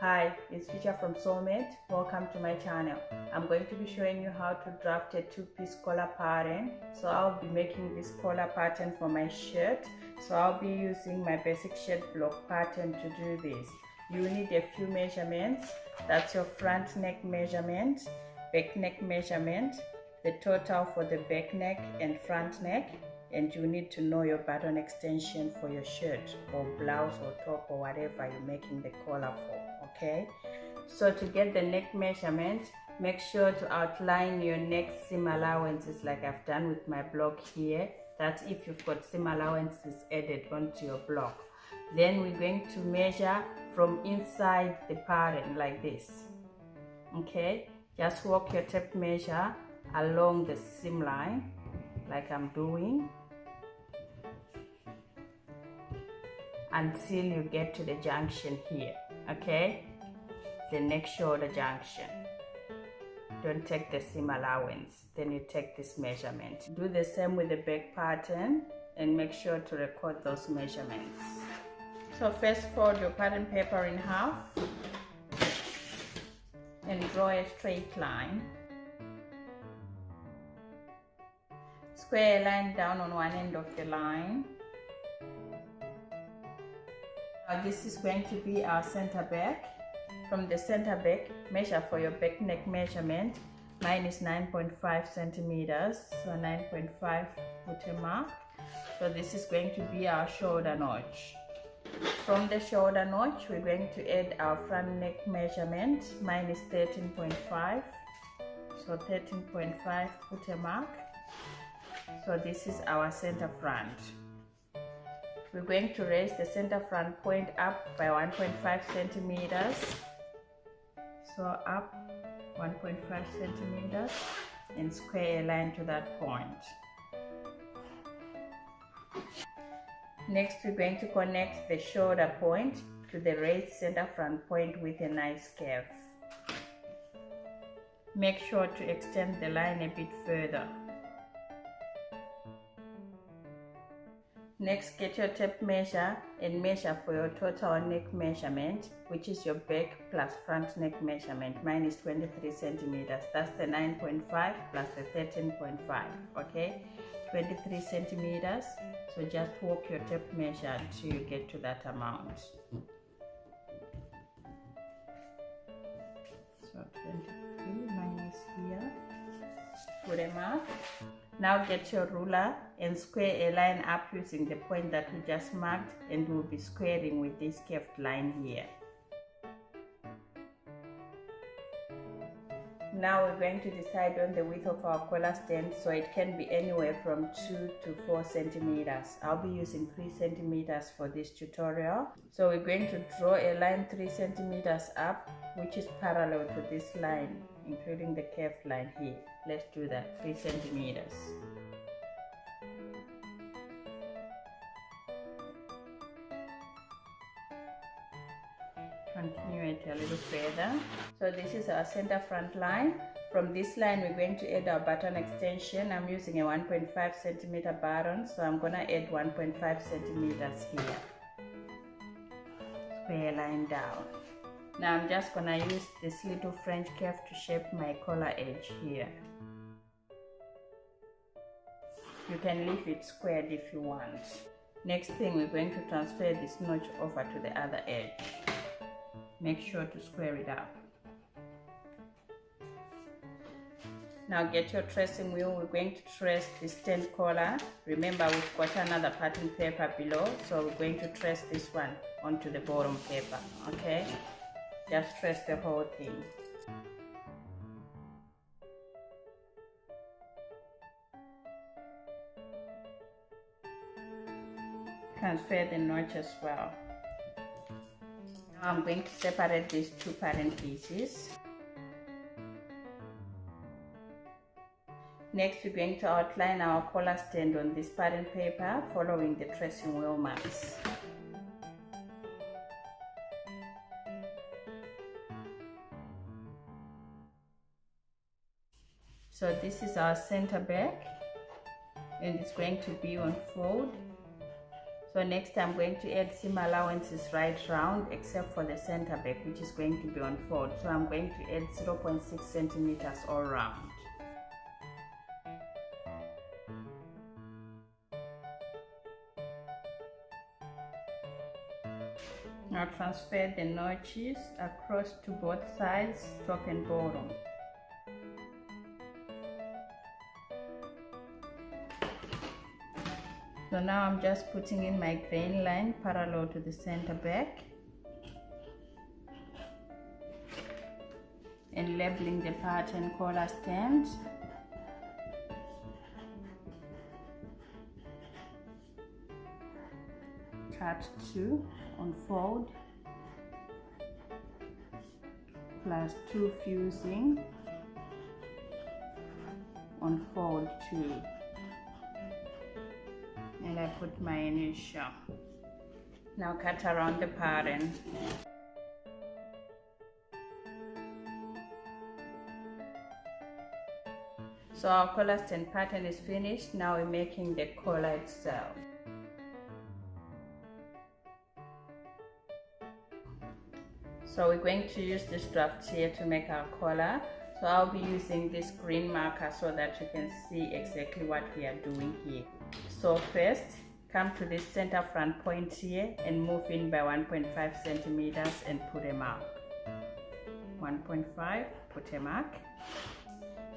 Hi, it's Fisher from Sewmate. Welcome to my channel. I'm going to be showing you how to draft a two-piece collar pattern. So I'll be making this collar pattern for my shirt. So I'll be using my basic shirt block pattern to do this. You need a few measurements. That's your front neck measurement, back neck measurement, the total for the back neck and front neck, and you need to know your button extension for your shirt or blouse or top or whatever you're making the collar for, okay? So to get the neck measurement, make sure to outline your neck seam allowances like I've done with my block here. That's if you've got seam allowances added onto your block. Then we're going to measure from inside the pattern like this, okay? Just walk your tape measure along the seam line like I'm doing until you get to the junction here, okay? The neck shoulder junction. Don't take the seam allowance, then you take this measurement. Do the same with the back pattern and make sure to record those measurements. So first fold your pattern paper in half and draw a straight line. Square a line down on one end of the line. Now this is going to be our center back. From the center back, measure for your back neck measurement. Mine is 9.5 centimeters, so 9.5, put a mark. So this is going to be our shoulder notch. From the shoulder notch, we're going to add our front neck measurement. Mine is 13.5, so 13.5, put a mark. So this is our center front. We're going to raise the center front point up by 1.5 centimeters. So up 1.5 centimeters and square a line to that point. Next, we're going to connect the shoulder point to the raised center front point with a nice curve. Make sure to extend the line a bit further. Next, get your tape measure and measure for your total neck measurement, which is your back plus front neck measurement. Mine is 23 centimeters. That's the 9.5 plus the 13.5, okay? 23 centimeters. So just walk your tape measure until you get to that amount. So 23 minus here. Put a mark. Now get your ruler and square a line up using the point that we just marked, and we'll be squaring with this curved line here. Now we're going to decide on the width of our collar stand, so it can be anywhere from 2 to 4 centimeters. I'll be using 3 centimeters for this tutorial. So we're going to draw a line 3 centimeters up, which is parallel to this line, including the curved line here. Let's do that, 3 centimeters. Continue it a little further. So this is our center front line. From this line, we're going to add our button extension. I'm using a 1.5 centimeter button, so I'm gonna add 1.5 centimeters here. Square line down. Now I'm just gonna use this little French curve to shape my collar edge here. You can leave it squared if you want. Next thing, we're going to transfer this notch over to the other edge. Make sure to square it up. Now get your tracing wheel. We're going to trace this stand collar. Remember, we've got another pattern paper below, so we're going to trace this one onto the bottom paper, okay? Just trace the whole thing. Transfer the notch as well. Now I'm going to separate these two pattern pieces. Next, we're going to outline our collar stand on this pattern paper following the tracing wheel marks. So this is our center back, and it's going to be on fold. So next I'm going to add seam allowances right round except for the center back, which is going to be on fold. So I'm going to add 0.6 centimeters all round. Now transfer the notches across to both sides, top and bottom. So now I'm just putting in my grain line parallel to the center back and labeling the pattern collar stand. Cut 2, unfold, plus 2 fusing, unfold 2. And I put my initial. Now cut around the pattern. So our collar stand pattern is finished. Now we're making the collar itself. So we're going to use this draft here to make our collar. So I'll be using this green marker so that you can see exactly what we are doing here. So first, come to this center front point here and move in by 1.5 centimeters and put a mark. 1.5, put a mark.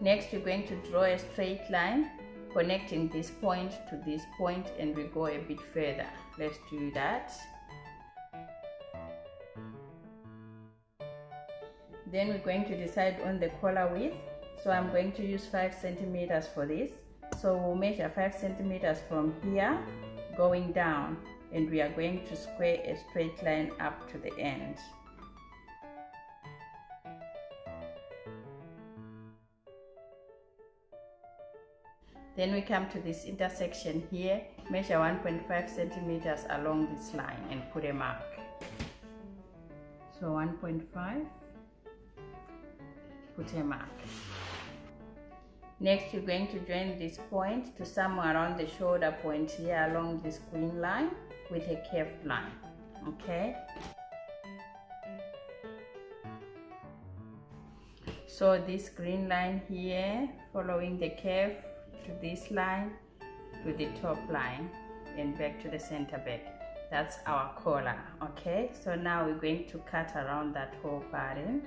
Next, we're going to draw a straight line connecting this point to this point, and we go a bit further. Let's do that. Then we're going to decide on the collar width. So I'm going to use 5 centimeters for this. So we'll measure 5 centimeters from here going down, and we are going to square a straight line up to the end. Then we come to this intersection here, measure 1.5 centimeters along this line and put a mark. So 1.5, put a mark. Next, you're going to join this point to somewhere around the shoulder point here along this green line with a curved line, okay? So this green line here, following the curve to this line, to the top line, and back to the center back. That's our collar, okay? So now we're going to cut around that whole pattern.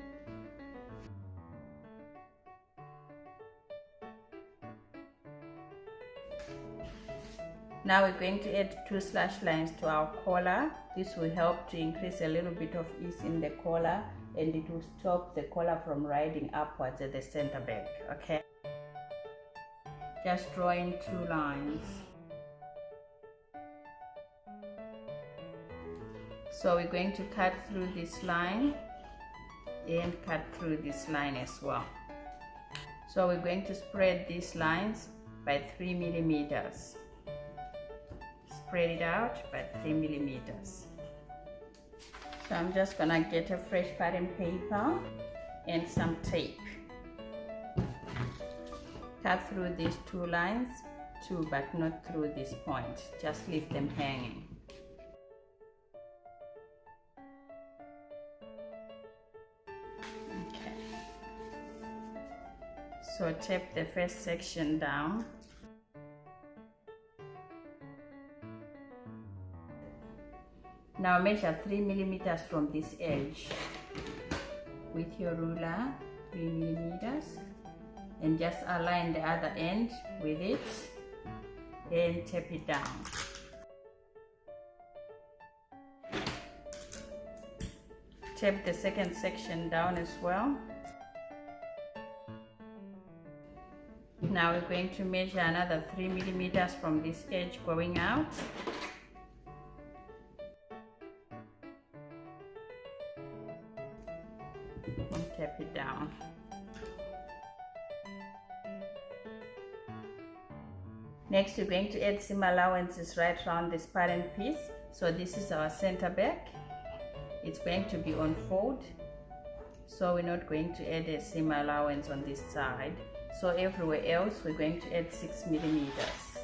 Now we're going to add 2 slash lines to our collar. This will help to increase a little bit of ease in the collar, and it will stop the collar from riding upwards at the center back, okay? Just draw in 2 lines. So we're going to cut through this line and cut through this line as well. So we're going to spread these lines by 3 millimeters. Spread it out by 3 millimeters. So I'm just gonna get a fresh pattern paper and some tape. Cut through these 2 lines, 2, but not through this point. Just leave them hanging. Okay. So tape the first section down. Now measure 3 millimeters from this edge with your ruler, 3 millimeters, and just align the other end with it and tape it down. Tape the second section down as well. Now we're going to measure another 3 millimeters from this edge going out. And tape it down. Next, we're going to add seam allowances right around this pattern piece. So this is our center back. It's going to be on fold. So we're not going to add a seam allowance on this side. So everywhere else, we're going to add 6 millimeters.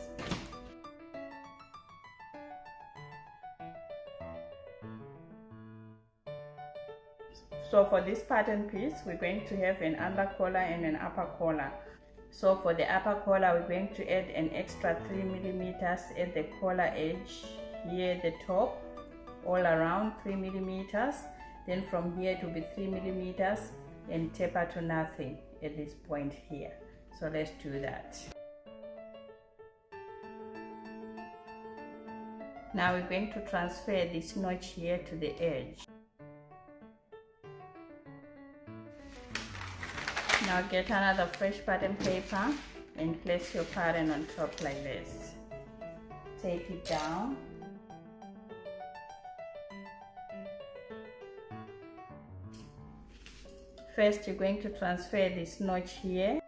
So for this pattern piece, we're going to have an under collar and an upper collar. So for the upper collar, we're going to add an extra 3 millimeters at the collar edge, here at the top, all around 3 millimeters. Then from here it will be 3 millimeters and taper to nothing at this point here. So let's do that. Now we're going to transfer this notch here to the edge. Now get another fresh pattern paper and place your pattern on top like this. Tape it down. First you're going to transfer this notch here,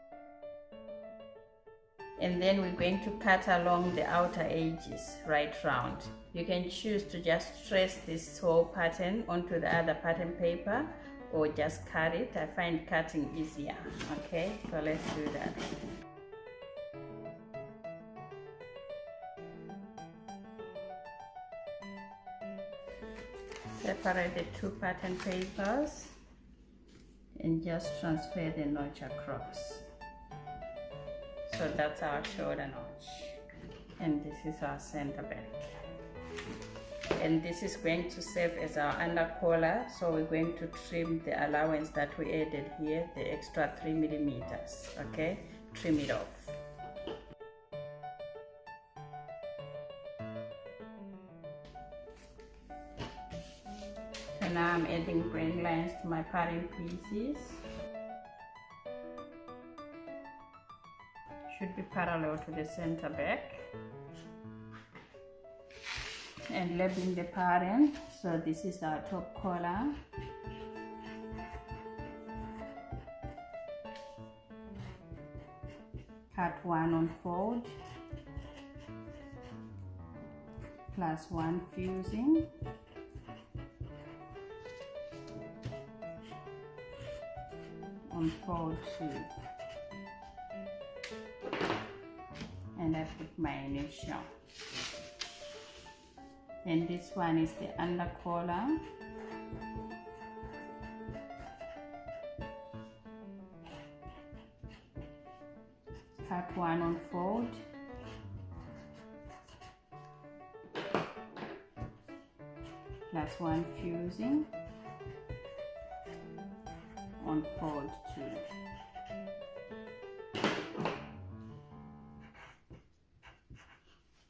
and then we're going to cut along the outer edges right round. You can choose to just trace this whole pattern onto the other pattern paper or just cut it. I find cutting easier. Okay, so let's do that. Separate the two pattern papers and just transfer the notch across. So that's our shoulder notch, and this is our center back, and this is going to serve as our under collar. So we're going to trim the allowance that we added here, the extra 3 millimeters. Okay, trim it off. So now I'm adding braid lines to my pattern pieces. Should be parallel to the center back, and labeling the pattern. So this is our top collar, cut 1 on fold, plus 1 fusing, on fold 2. And I put my initial. And this one is the under collar. Cut 1 on fold, plus 1 fusing, on fold 2.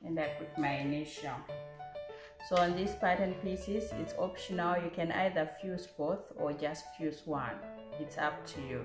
And I put my initial. So on these pattern pieces, it's optional. You can either fuse both or just fuse one. It's up to you.